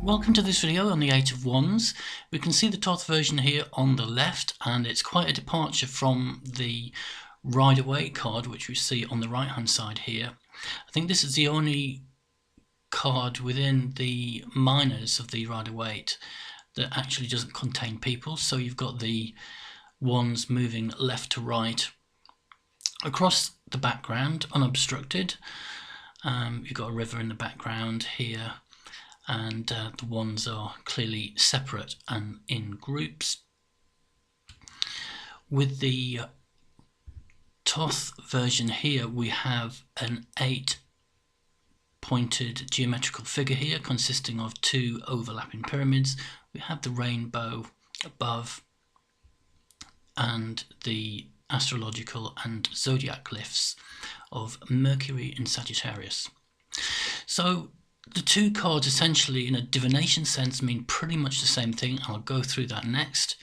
Welcome to this video on the Eight of Wands. We can see the Thoth version here on the left, and it's quite a departure from the Rider-Waite card which we see on the right hand side here. I think this is the only card within the minors of the Rider-Waite that actually doesn't contain people. So you've got the wands moving left to right across the background unobstructed. You've got a river in the background here, and the wands are clearly separate and in groups. With the Thoth version here, we have an 8-pointed geometrical figure here consisting of two overlapping pyramids. We have the rainbow above and the astrological and zodiac glyphs of Mercury in Sagittarius. So the two cards essentially in a divination sense mean pretty much the same thing. I'll go through that next.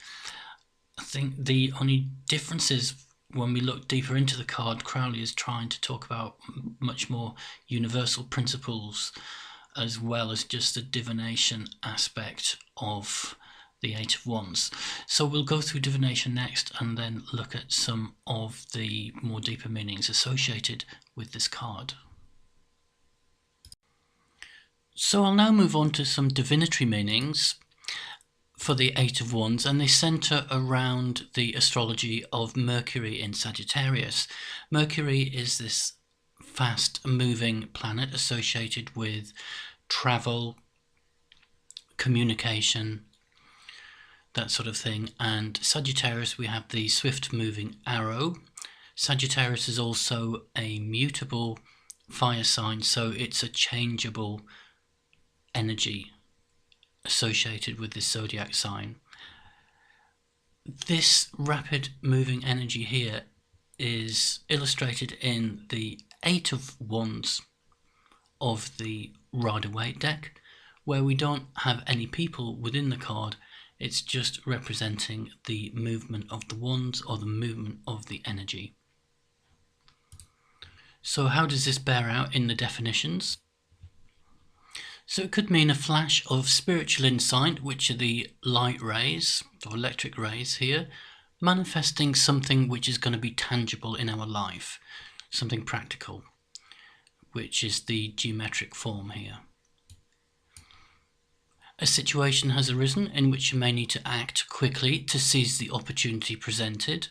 I think the only difference is when we look deeper into the card, Crowley is trying to talk about much more universal principles as well as just the divination aspect of the Eight of Wands. So we'll go through divination next and then look at some of the more deeper meanings associated with this card. So I'll now move on to some divinatory meanings for the Eight of Wands, and they centre around the astrology of Mercury in Sagittarius. Mercury is this fast-moving planet associated with travel, communication, that sort of thing. And Sagittarius, we have the swift-moving arrow. Sagittarius is also a mutable fire sign, so it's a changeable energy associated with this zodiac sign. This rapid moving energy here is illustrated in the Eight of Wands of the Rider-Waite deck, where we don't have any people within the card. It's just representing the movement of the wands or the movement of the energy. So how does this bear out in the definitions? So it could mean a flash of spiritual insight, which are the light rays or electric rays here, manifesting something which is going to be tangible in our life, something practical, which is the geometric form here. A situation has arisen in which you may need to act quickly to seize the opportunity presented.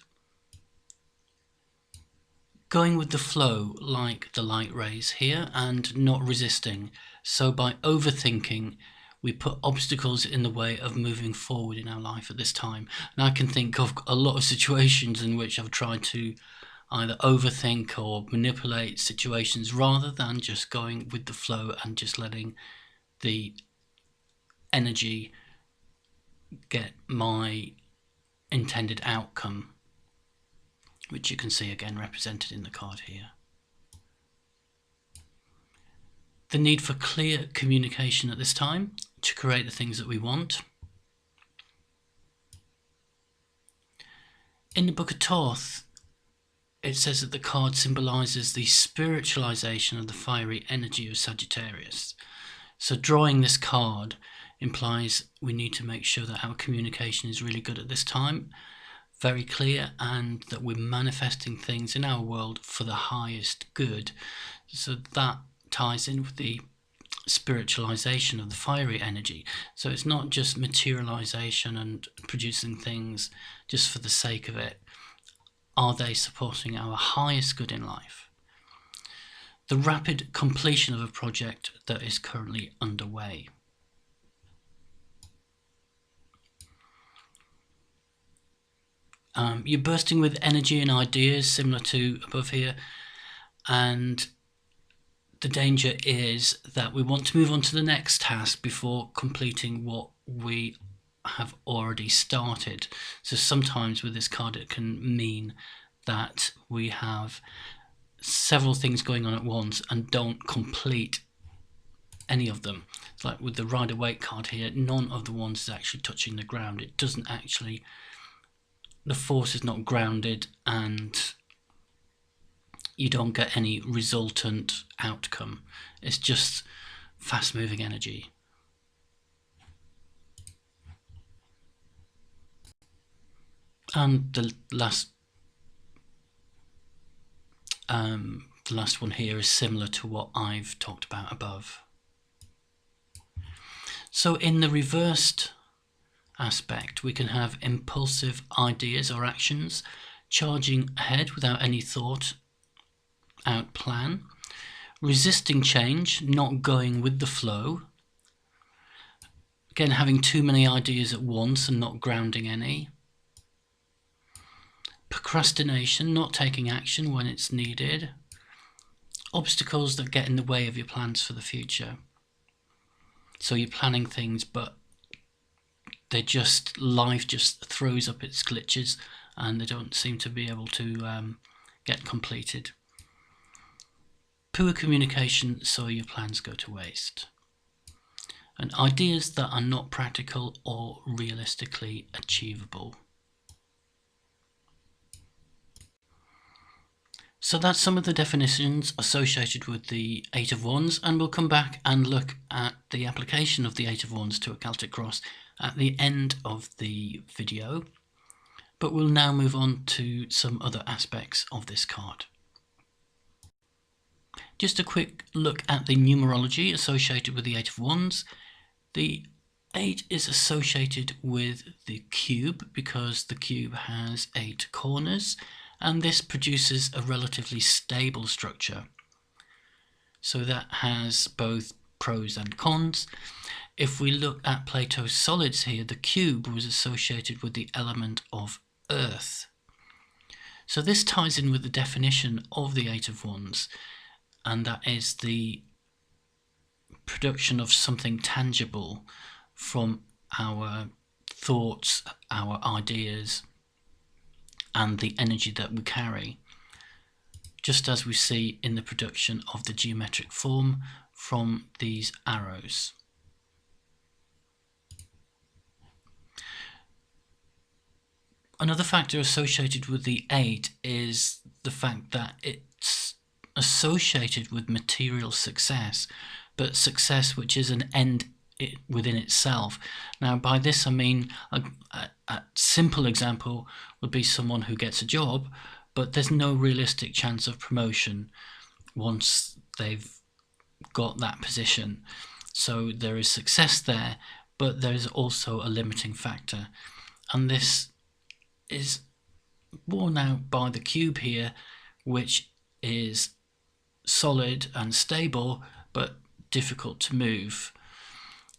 Going with the flow like the light rays here and not resisting. So by overthinking, we put obstacles in the way of moving forward in our life at this time. And I can think of a lot of situations in which I've tried to either overthink or manipulate situations rather than just going with the flow and just letting the energy get my intended outcome, which you can see again represented in the card here. The need for clear communication at this time to create the things that we want. In the Book of Thoth, it says that the card symbolises the spiritualisation of the fiery energy of Sagittarius. So drawing this card implies we need to make sure that our communication is really good at this time, very clear, and that we're manifesting things in our world for the highest good. So that ties in with the spiritualization of the fiery energy. So it's not just materialization and producing things just for the sake of it. Are they supporting our highest good in life? The rapid completion of a project that is currently underway. You're bursting with energy and ideas similar to above here, and the danger is that we want to move on to the next task before completing what we have already started. So sometimes with this card it can mean that we have several things going on at once and don't complete any of them. It's like with the Rider-Waite card here, none of the wands is actually touching the ground. It doesn't actually, the force is not grounded, and you don't get any resultant outcome. It's just fast moving energy. And the last one here is similar to what I've talked about above. So in the reversed aspect, we can have impulsive ideas or actions, charging ahead without any thought out plan, resisting change, not going with the flow, again having too many ideas at once and not grounding any, procrastination, not taking action when it's needed, obstacles that get in the way of your plans for the future. So you're planning things, but life just throws up its glitches and they don't seem to be able to get completed. Poor communication, so your plans go to waste. And ideas that are not practical or realistically achievable. So that's some of the definitions associated with the Eight of Wands, and we'll come back and look at the application of the Eight of Wands to a Celtic cross at the end of the video. But we'll now move on to some other aspects of this card. Just a quick look at the numerology associated with the Eight of Wands. The 8 is associated with the cube because the cube has 8 corners, and this produces a relatively stable structure. So that has both pros and cons. If we look at Plato's solids here, the cube was associated with the element of earth. So this ties in with the definition of the Eight of Wands, and that is the production of something tangible from our thoughts, our ideas, and the energy that we carry, just as we see in the production of the geometric form from these arrows. Another factor associated with the 8 is the fact that it's associated with material success, but success which is an end within itself. Now by this I mean a simple example would be someone who gets a job, but there's no realistic chance of promotion once they've got that position. So there is success there, but there is also a limiting factor, and this is borne out by the cube here, which is solid and stable but difficult to move.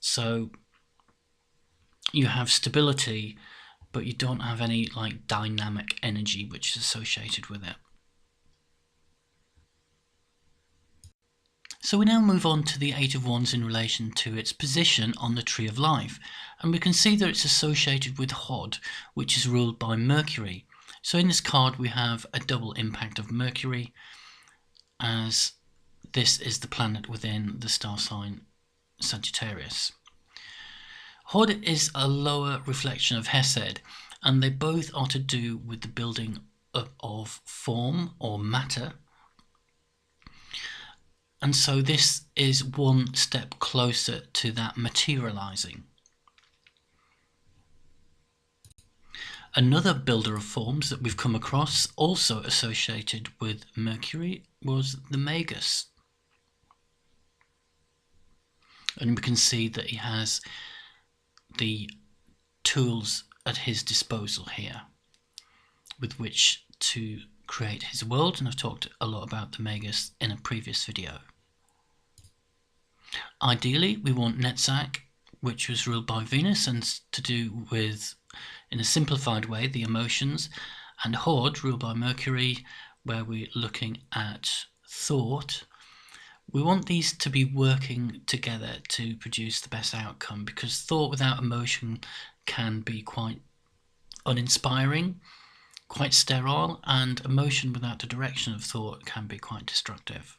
So you have stability, but you don't have any like dynamic energy which is associated with it. So we now move on to the Eight of Wands in relation to its position on the Tree of Life, and we can see that it's associated with Hod, which is ruled by Mercury. So in this card we have a double impact of Mercury, as this is the planet within the star sign Sagittarius. Hod is a lower reflection of Hesed, and they both are to do with the building of form or matter. And so this is one step closer to that materializing. Another builder of forms that we've come across, also associated with Mercury, was the Magus. And we can see that he has the tools at his disposal here with which to create his world, and I've talked a lot about the Magus in a previous video. Ideally we want Netzach, which was ruled by Venus and to do with, in a simplified way, the emotions, and Hod, ruled by Mercury, where we're looking at thought. We want these to be working together to produce the best outcome, because thought without emotion can be quite uninspiring, quite sterile, and emotion without the direction of thought can be quite destructive.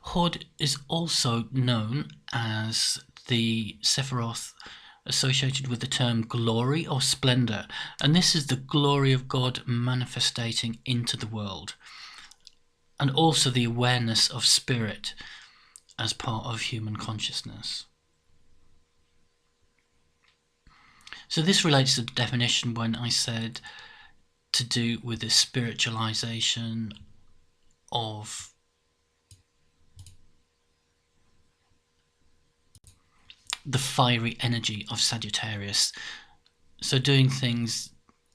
Hod is also known as the Sephiroth associated with the term glory or splendor, and this is the glory of God manifesting into the world, and also the awareness of spirit as part of human consciousness. So this relates to the definition when I said to do with the spiritualization of the fiery energy of Sagittarius. So doing things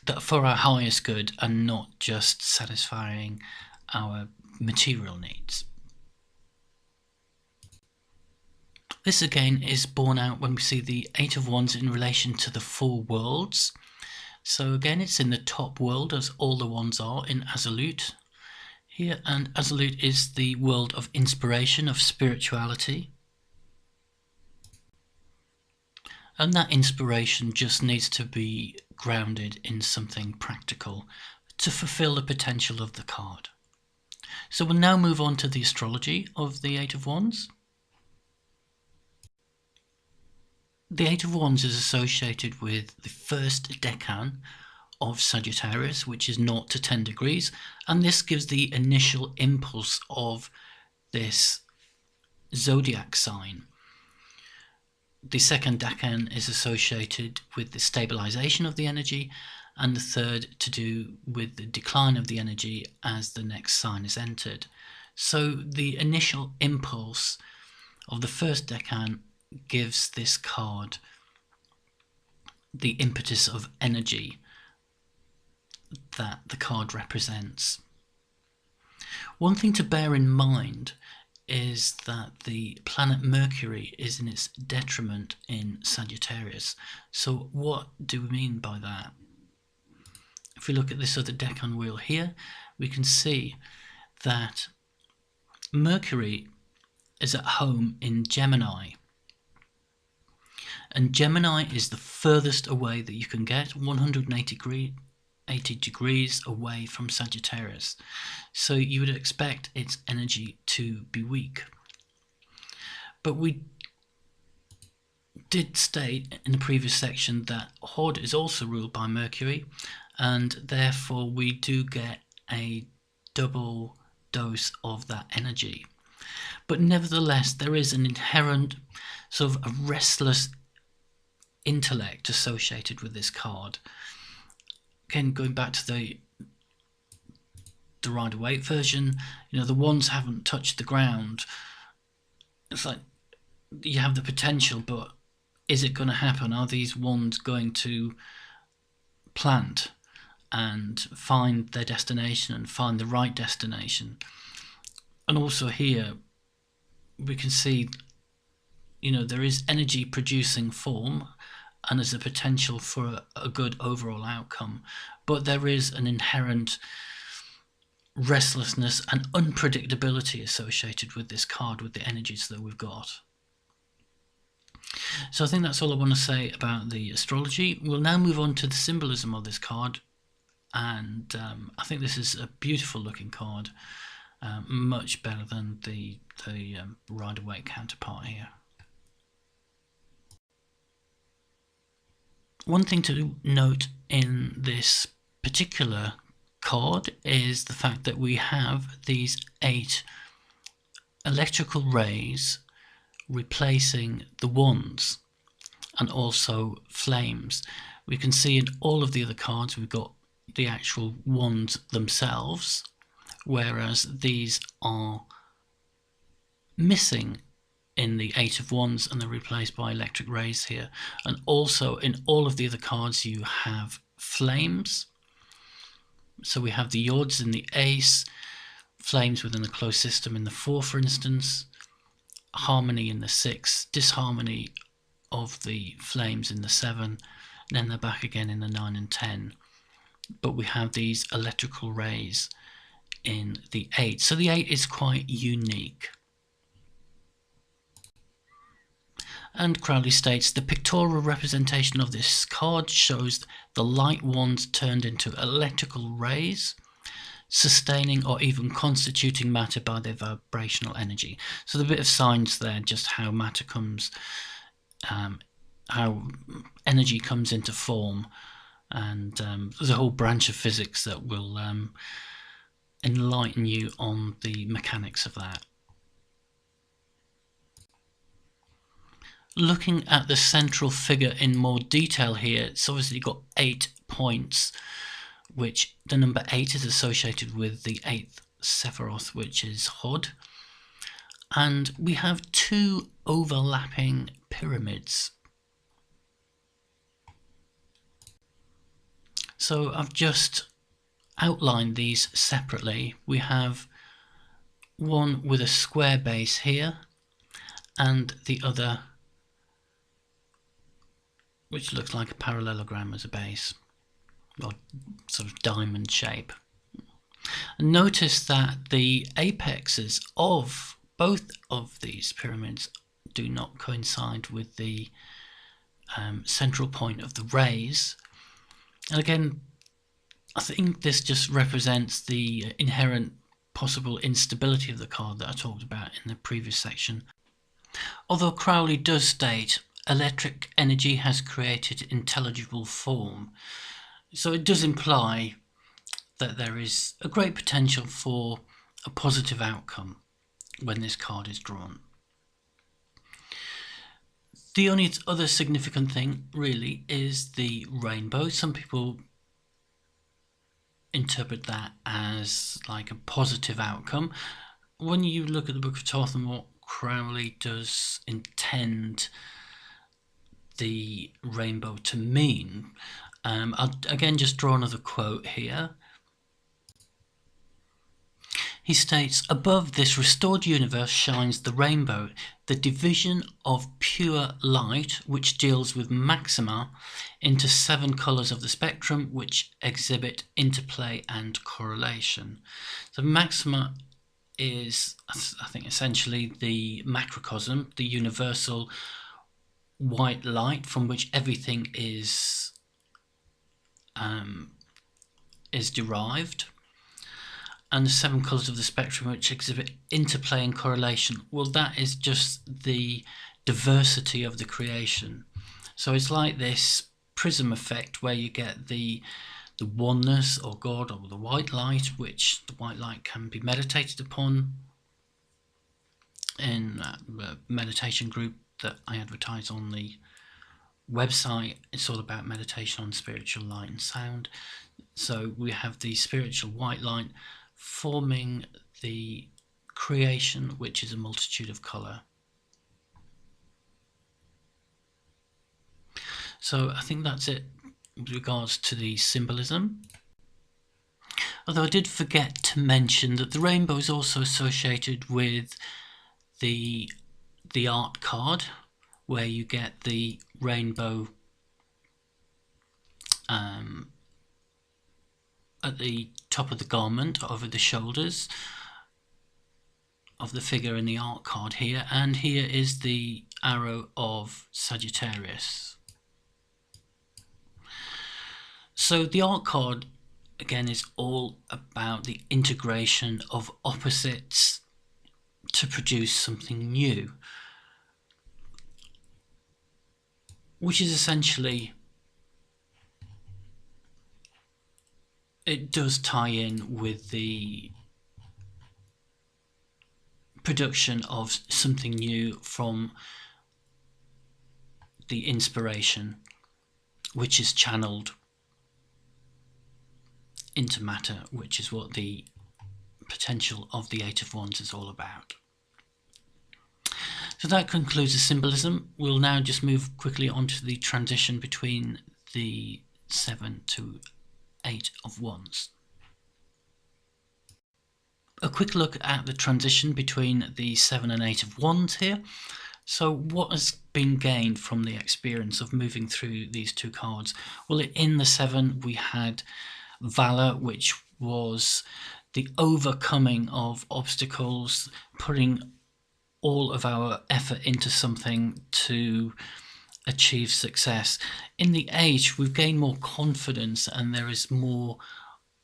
that are for our highest good and not just satisfying our material needs. This again is borne out when we see the Eight of Wands in relation to the four worlds. So again, it's in the top world, as all the wands are in Absolute here, and Absolute is the world of inspiration, of spirituality. And that inspiration just needs to be grounded in something practical to fulfill the potential of the card. So we'll now move on to the astrology of the Eight of Wands. The Eight of Wands is associated with the first decan of Sagittarius, which is 0 to 10 degrees, and this gives the initial impulse of this zodiac sign. The second decan is associated with the stabilization of the energy, and the third to do with the decline of the energy as the next sign is entered. So the initial impulse of the first decan gives this card the impetus of energy that the card represents. One thing to bear in mind is that the planet Mercury is in its detriment in Sagittarius. So what do we mean by that? If we look at this other decan wheel here, we can see that Mercury is at home in Gemini. And Gemini is the furthest away that you can get, 80 degrees away from Sagittarius. So you would expect its energy to be weak. But we did state in the previous section that Hod is also ruled by Mercury, and therefore we do get a double dose of that energy. But nevertheless, there is an inherent sort of a restless intellect associated with this card. Again, going back to the Rider-Waite version, the wands haven't touched the ground. It's like you have the potential, but is it going to happen? Are these wands going to plant and find their destination and find the right destination? And also here we can see there is energy producing form and there's a potential for a good overall outcome, but there is an inherent restlessness and unpredictability associated with this card, with the energies that we've got. So I think that's all I want to say about the astrology. We'll now move on to the symbolism of this card, and I think this is a beautiful looking card, much better than the Rider-Waite counterpart here. One thing to note in this particular card is the fact that we have these 8 electrical rays replacing the wands and also flames. We can see in all of the other cards we've got the actual wands themselves, whereas these are missing in the 8 of Wands and they're replaced by electric rays here. And also in all of the other cards you have flames. So we have the Yods in the Ace, flames within the closed system in the 4, for instance, harmony in the 6, disharmony of the flames in the 7, and then they're back again in the 9 and 10. But we have these electrical rays in the 8. So the 8 is quite unique. And Crowley states, the pictorial representation of this card shows the light wands turned into electrical rays, sustaining or even constituting matter by their vibrational energy. So the bit of science there, just how matter comes, how energy comes into form, and there's a whole branch of physics that will enlighten you on the mechanics of that. looking at the central figure in more detail here, it's obviously got 8 points, which the number 8 is associated with the 8th Sephiroth, which is Hod. And we have 2 overlapping pyramids. So I've just outlined these separately. We have one with a square base here, and the other which looks like a parallelogram as a base, or sort of diamond shape. And notice that the apexes of both of these pyramids do not coincide with the central point of the rays. And again, I think this just represents the inherent possible instability of the card that I talked about in the previous section. Although Crowley does state, electric energy has created intelligible form, so it does imply that there is a great potential for a positive outcome when this card is drawn. The only other significant thing really is the rainbow. Some people interpret that as like a positive outcome. When you look at the Book of Thoth and what Crowley does intend the rainbow to mean, I'll again just draw another quote here. He states, "Above this restored universe shines the rainbow, the division of pure light which deals with maxima into 7 colours of the spectrum which exhibit interplay and correlation." So maxima is, I think, essentially the macrocosm, the universal white light from which everything is derived, and the 7 colours of the spectrum which exhibit interplay and correlation. Well, that is just the diversity of the creation. So it's like this prism effect where you get the oneness or God or the white light, which the white light can be meditated upon in a meditation group that I advertise on the website. It's all about meditation on spiritual light and sound. So we have the spiritual white light forming the creation, which is a multitude of colour. So I think that's it with regards to the symbolism. Although I did forget to mention that the rainbow is also associated with the art card, where you get the rainbow at the top of the garment, over the shoulders of the figure in the art card here, and here is the arrow of Sagittarius. So the art card again is all about the integration of opposites to produce something new, which is essentially, it does tie in with the production of something new from the inspiration, which is channeled into matter, which is what the potential of the 8 of Wands is all about. So that concludes the symbolism. We'll now just move quickly on to the transition between the 7 to 8 of Wands. A quick look at the transition between the 7 and 8 of Wands here. So what has been gained from the experience of moving through these 2 cards? Well, in the 7 we had Valor, which was the overcoming of obstacles, putting all of our effort into something to achieve success. In the 8, we've gained more confidence, and there's more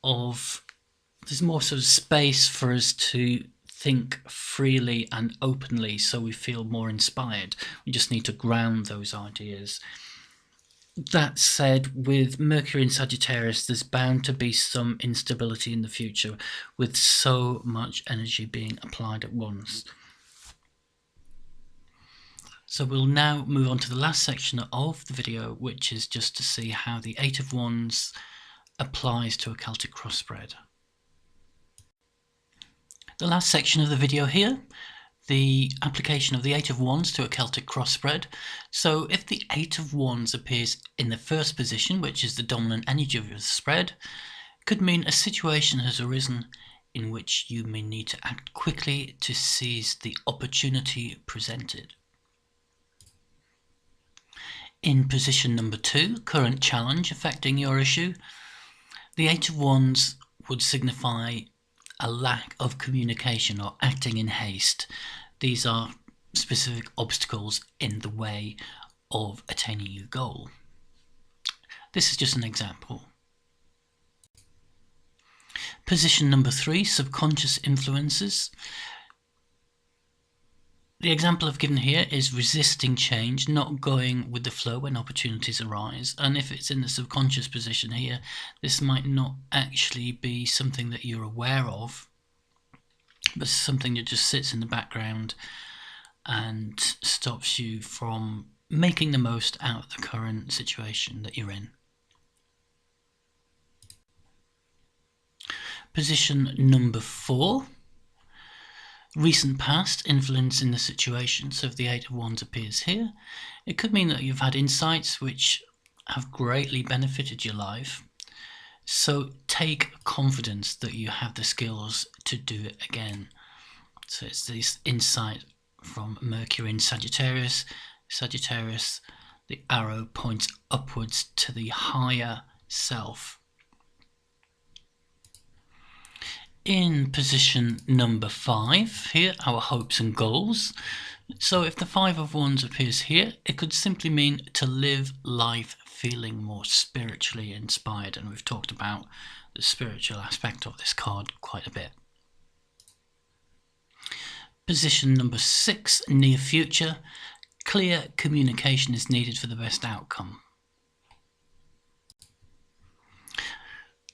sort of space for us to think freely and openly, so we feel more inspired. We just need to ground those ideas. That said, with Mercury in Sagittarius, there's bound to be some instability in the future, with so much energy being applied at once. So we'll now move on to the last section of the video, which is just to see how the Eight of Wands applies to a Celtic cross-spread. The last section of the video here, the application of the Eight of Wands to a Celtic cross-spread. So if the Eight of Wands appears in the first position, which is the dominant energy of your spread, it could mean a situation has arisen in which you may need to act quickly to seize the opportunity presented. In position number 2, current challenge affecting your issue, the Eight of Wands would signify a lack of communication or acting in haste. These are specific obstacles in the way of attaining your goal. This is just an example. Position number 3, subconscious influences. The example I've given here is resisting change, not going with the flow when opportunities arise. And if it's in the subconscious position here, this might not actually be something that you're aware of, but something that just sits in the background and stops you from making the most out of the current situation that you're in. Position number 4. Recent past influence in the situation. So if the Eight of Wands appears here, it could mean that you've had insights which have greatly benefited your life. So take confidence that you have the skills to do it again. So it's this insight from Mercury in Sagittarius. Sagittarius, the arrow points upwards to the higher self. In position number 5 here, our hopes and goals. So if the Five of Wands appears here, it could simply mean to live life feeling more spiritually inspired, and we've talked about the spiritual aspect of this card quite a bit. Position number 6, near future. Clear communication is needed for the best outcome.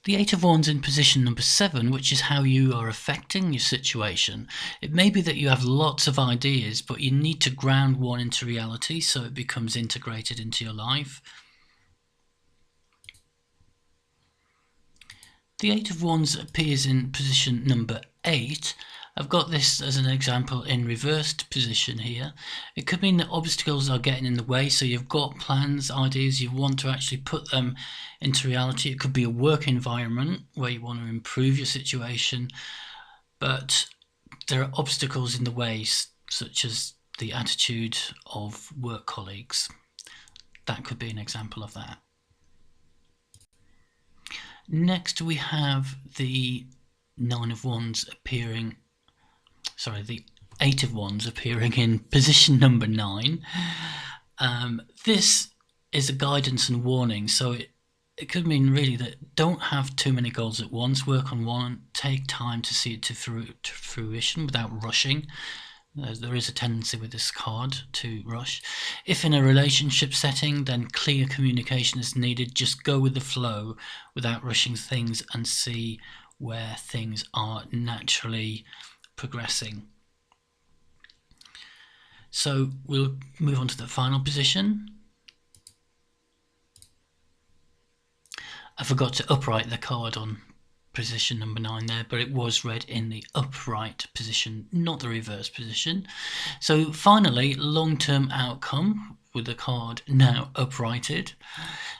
The Eight of Wands in position number 7, which is how you are affecting your situation. It may be that you have lots of ideas, but you need to ground one into reality so it becomes integrated into your life. The Eight of Wands appears in position number 8. I've got this as an example in reversed position here. It could mean that obstacles are getting in the way, so you've got plans, ideas, you want to actually put them into reality. It could be a work environment where you want to improve your situation, but there are obstacles in the way, such as the attitude of work colleagues. That could be an example of that. Next we have the Nine of Wands appearing, the Eight of Wands appearing in position number 9. This is a guidance and warning, so it could mean really that don't have too many goals at once, work on one, take time to see it to fruition without rushing. There is a tendency with this card to rush. If in a relationship setting, then clear communication is needed. Just go with the flow without rushing things and see where things are naturally progressing. So we'll move on to the final position. I forgot to upright the card on position number 9 there, but it was read in the upright position, not the reverse position. So finally, long-term outcome with the card now uprighted.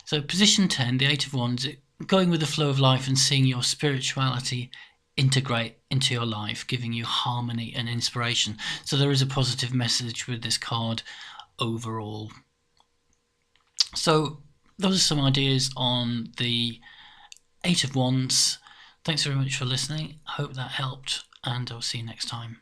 So position 10, the Eight of Wands, going with the flow of life and seeing your spirituality integrate into your life, giving you harmony and inspiration. So there is a positive message with this card overall. So those are some ideas on the Eight of Wands. Thanks very much for listening. I hope that helped, and I'll see you next time.